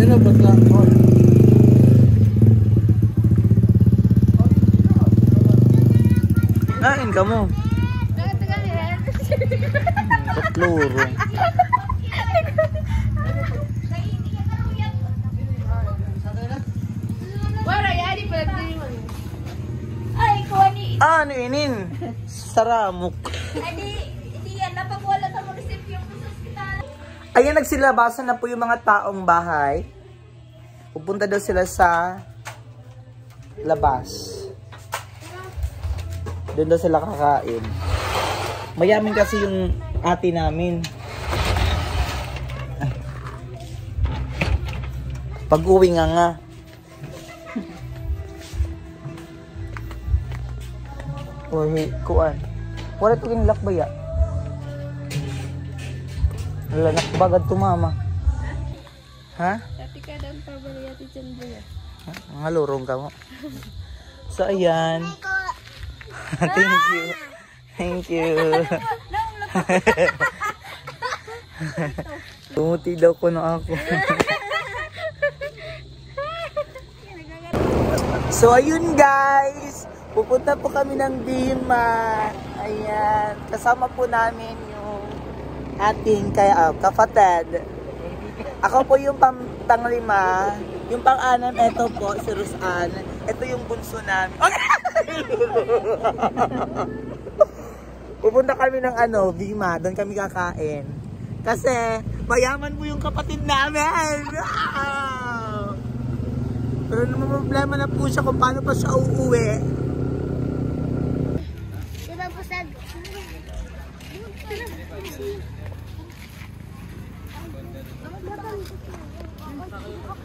Sino ba sa? Nain ka mo. Tatluro. Ah, ano inin? Saramok. Hindi yan, napagwala sa mag-receive yung hospital. Ayan, nagsilabasan na po yung mga taong bahay. Pupunta daw sila sa labas. Doon daw sila kakain. Mayamin kasi yung ate namin. Pag-uwi nga. Kuan. Wala ito kinilak ba ya? Wala nakabagad tumama. Ha? Dati ka daw pabaliyati dyan ba yan? Mga lurong ka mo. So, ayan. Thank you. Thank you. Tumuti daw ko na ako. So, ayun guys. Pupunta po kami ng Bima. Ayan. Kasama po namin yung ating kapatid. Ako po yung panglima. Yung pang-anim, eto po, si Rosan. Ito yung bunso namin. Pupunta kami ng Bima. Doon kami kakain. Kasi, mayaman mo yung kapatid namin. Pero naman problema na po siya kung paano pa siya uuwi.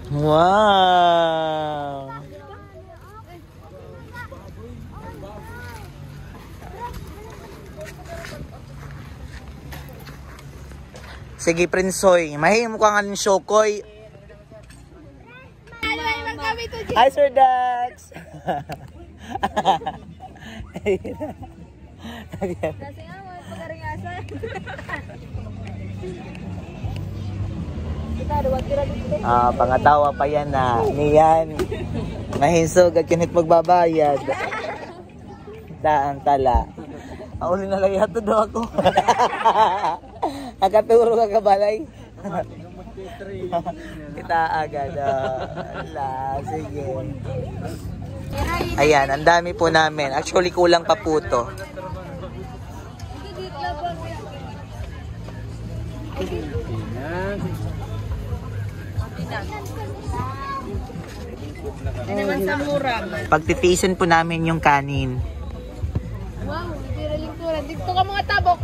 Wow! Sige, Prinsoy. Mahihim mo ka nga ng Shokoy. Hi, Sir Dax! Pangatawa pa yan na niyan. Mahinsog at kinit magbabayad. Daan tala. Uli na lang yato daw ako. Nakaturo ka kabalay. Kita agad. Sige. Ayan, ang dami po namin. Actually, kulang pa po to. Pagtitiisin po namin yung kanin. Wow, hindi lingkuran. Dito ka mga tabok.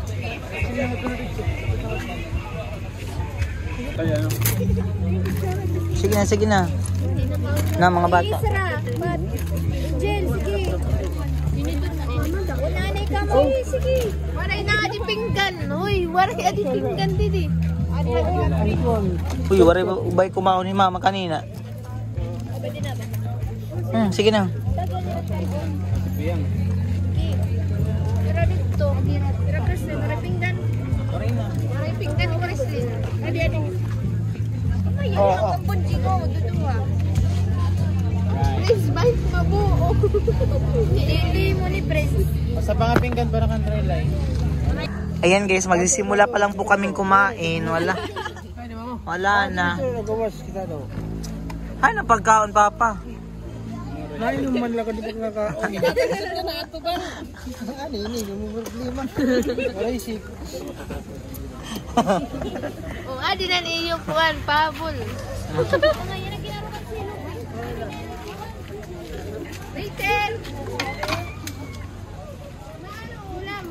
Sige na. Na mga bata. Jen, sige. Unanay ka mo. Sige. Waray na adi pinggan. Uy, waray adi pinggan didi. Uy, waray ubay kumaon ni mama kanina. Sige na. Pero dito, pero Kristin, waray pinggan. Waray pinggan ni Kristin. Adi. Ay, ang bunji ko, dudua. Please, bite mabuo. Hindi mo ni Pres. Sa pangapinggan para kan relay. Ayan guys, magsisimula pa lang po kaming kumain. Wala na. Nagawas kita daw. Ay, napagkaon papa. Nain naman lang ka di pagkakaon. Na ato ba? Ano ini, yung problema. Waray sik. Oh, adi na niyo kuan, pabol. Ngayon na kinaro ka sino. Rachel. Ano ulam?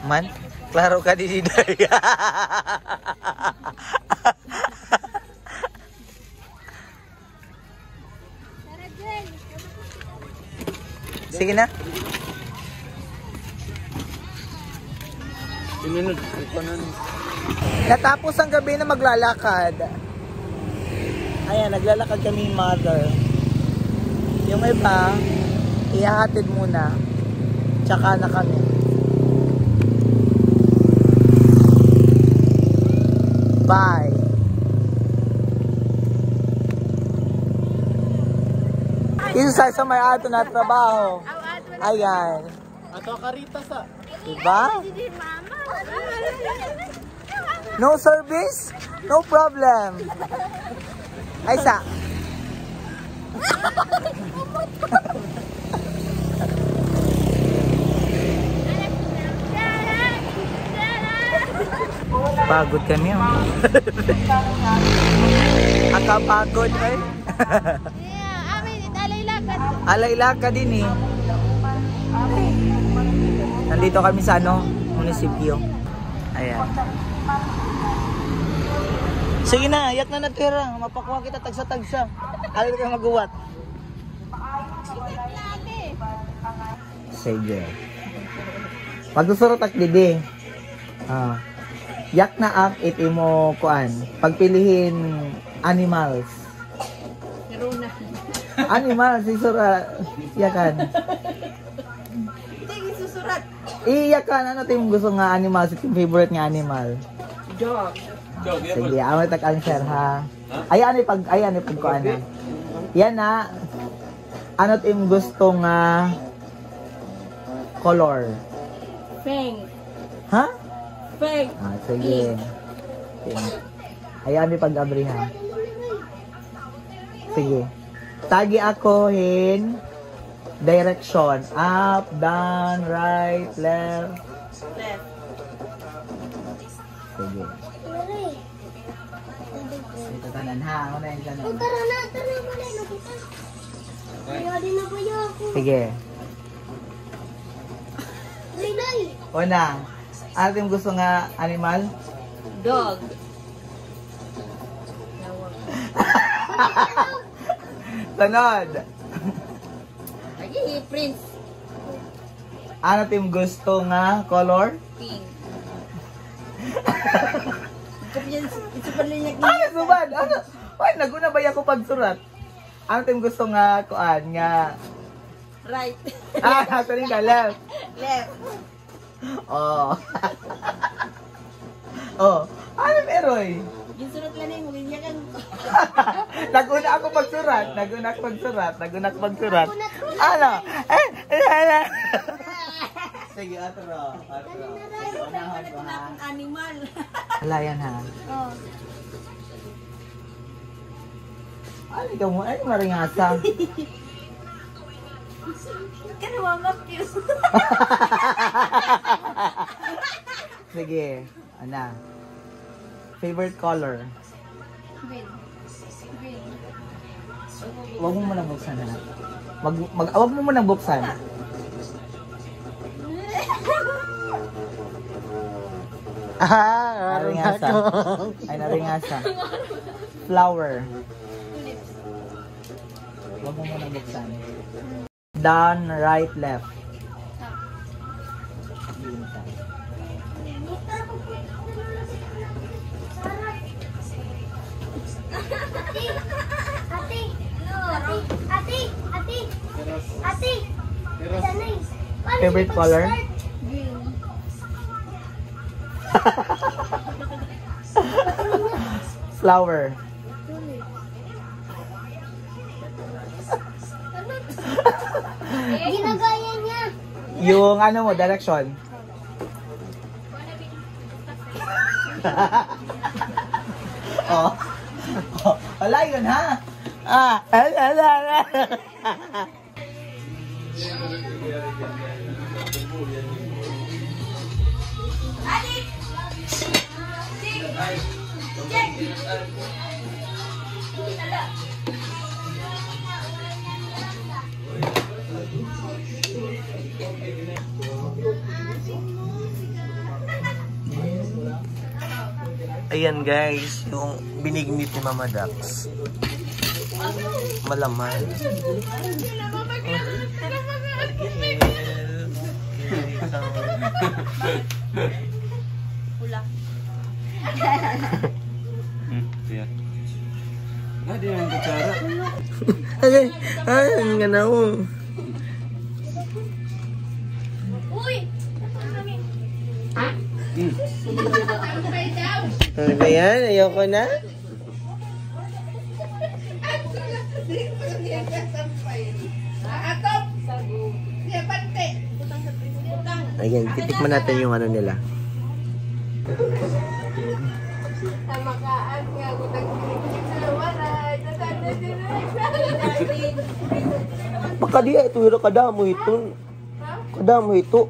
Man, klaro ka di daya. Sige na. Natapos ang gabi na maglalakad. Ayan, naglalakad kami mother. Yung iba, ihahatid muna. Tsaka na kami. Bye. Isa sa may ato na trabaho. Ayan. Ato karita sa. Diba? No service? No problem. Ay sa. Pagod kami. Akapagod eh. Alay-laka din eh. Nandito kami sa munisipyo. Ayan. Sige na, yak na natira. Mapakuha kita tagsa-tagsa. Alay ka maguwat. Sige. Pagsusurot ak didi. Yak na ak iti mo kuan. Pagpilihin animals. Animals, isura. Yakan. Sige, susurat. Iyakan, ano ito yung gusto nga animals? Ito yung favorite nga animal? Dog. Sige, ako tag-answer ha. Ayan ay pag kuan na. Yan na. Ano ito yung gusto nga color? Pink. Ha? Pink. Sige. Ayan ay pag-abri ha. Sige. Tagi ako in direction. Up, down, right, left. Left. Sige. Ito tanan ha. Una yung tanan. Tara na. Kaya din na kayo ako. Sige. Lay. Una. Ano yung gusto nga animal? Dog. Tanod. Lagi, Prince. Ano yung gusto nga color? Pink. Ito pa rin Ano subad? Ano? Ay, naguna ba ako pagsurat? Ano yung gusto nga kuan nga? Right. Ito rin ka, left. Left. Oh. Oh. Ano meron? Yung surat lang yung ganyan. Naguna ako pagsurat. Ano? Ano? Sige, atro. Sige, unahan ko ha. Animal. Wala yan ha. Oh. Ano ikaw mo? Ano maringasa? Kanawamap yun. Sige. Ano? Favorite color? Green. Green. Huwag mo muna buksan ha. Huwag mo muna buksan. Naringasa. Ay, naringasa. Flower. Huwag mo muna buksan. Down, right, left. Ate. Favorite color? Green. Flower. Ginagaya niya. Yung ano mo, direction. Oh. Oh. Wala yun ha. Ala. Ayan guys, yung binignit ni Mama Dax. Malaman. Pula. Ada yang bicara. Ang ganaw. Uy! Ano ba yan? Ayoko na? Ayan, titikman natin yung ano nila. Baka di ito hira kadamo ito. Kadamo ito.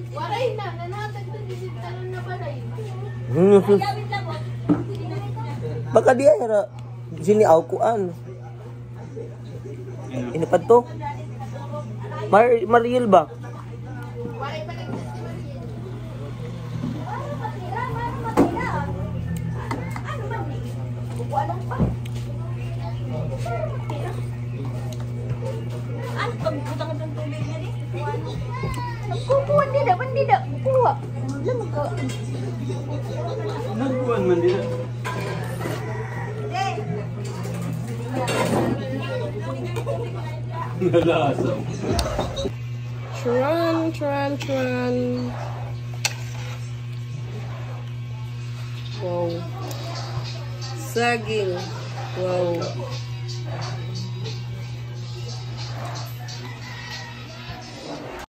Waray na, nanatag na digitalon na balay. Baka di hira siniaw kuan. Ini pa to? Mariel ba? Waray pa lang si Mariel. Nagkukuha nila, bandida, kuha. Alam ko. Nagkuhan man din. Nalasa. Tran. Wow. Saging. Wow.